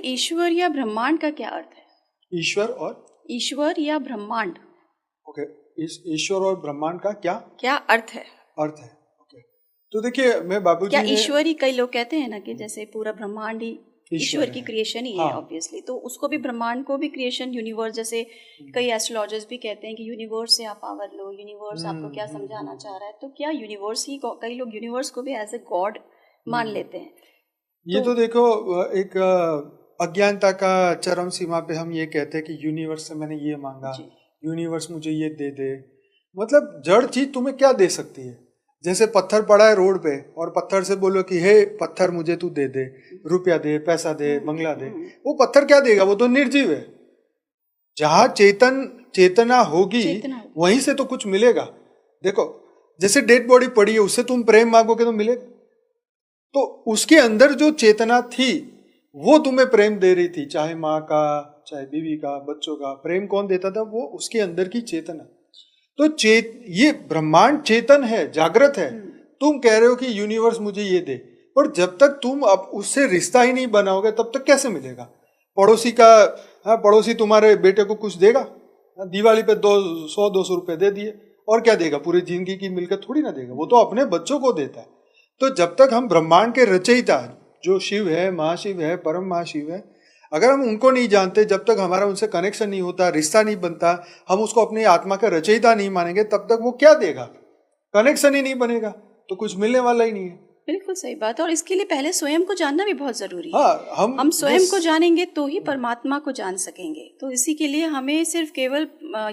ईश्वर या ब्रह्मांड का क्या अर्थ है? ईश्वर या ब्रह्मांड। ओके, ईश्वर और ब्रह्मांड का क्या अर्थ है? ओके, तो देखिए मैं बाबूजी क्या ईश्वर ही, कई लोग कहते हैं ना कि जैसे पूरा ब्रह्मांड ही ईश्वर की क्रिएशन ही है ऑब्वियसली, तो उसको भी, ब्रह्मांड को भी क्रिएशन, यूनिवर्स, जैसे कई एस्ट्रोलॉजर्स भी कहते हैं कि यूनिवर्स से आप पावर लो, यूनिवर्स आपको क्या समझाना चाह रहा है, तो क्या यूनिवर्स ही, कई लोग यूनिवर्स को भी एज ए गॉड मान लेते हैं। ये तो देखो एक अज्ञानता का चरम सीमा पे हम ये कहते हैं कि यूनिवर्स से मैंने ये मांगा, यूनिवर्स मुझे ये दे दे। मतलब जड़ चीज तुम्हें क्या दे सकती है? जैसे पत्थर पड़ा है रोड पे और पत्थर से बोलो कि हे पत्थर मुझे तू दे दे, रुपया दे, पैसा दे, बंगला दे, वो पत्थर क्या देगा? वो तो निर्जीव है। जहाँ चेतना होगी वहीं से तो कुछ मिलेगा। देखो जैसे डेड बॉडी पड़ी है, उससे तुम प्रेम मांगोगे तो मिलेगा। तो उसके अंदर जो चेतना थी वो तुम्हें प्रेम दे रही थी, चाहे माँ का, चाहे बीवी का, बच्चों का। प्रेम कौन देता था? वो उसके अंदर की चेतना। तो ये ब्रह्मांड चेतन है, जागृत है। तुम कह रहे हो कि यूनिवर्स मुझे ये दे, पर जब तक तुम अब उससे रिश्ता ही नहीं बनाओगे तब तक कैसे मिलेगा? पड़ोसी का, पड़ोसी तुम्हारे बेटे को कुछ देगा? दिवाली पे 100-200 रुपए दे दिए, और क्या देगा? पूरी जिंदगी की मिलकर थोड़ी ना देगा, वो तो अपने बच्चों को देता है। तो जब तक हम ब्रह्मांड के रचयिता जो शिव है, महाशिव है, परम महाशिव है, अगर हम उनको नहीं जानते, जब तक हमारा उनसे कनेक्शन नहीं होता, रिश्ता नहीं बनता, हम उसको अपनी आत्मा का रचयिता नहीं मानेंगे, तब तक वो क्या देगा? कनेक्शन ही नहीं बनेगा तो कुछ मिलने वाला ही नहीं है। बिल्कुल सही बात है, और इसके लिए पहले स्वयं को जानना भी बहुत जरूरी है। हम स्वयं को जानेंगे तो ही परमात्मा को जान सकेंगे। तो इसी के लिए हमें सिर्फ केवल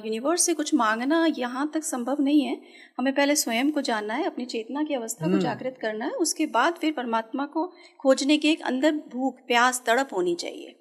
यूनिवर्स से कुछ मांगना यहाँ तक संभव नहीं है। हमें पहले स्वयं को जानना है, अपनी चेतना की अवस्था को जागृत करना है, उसके बाद फिर परमात्मा को खोजने की एक अंदर भूख, प्यास, तड़प होनी चाहिए।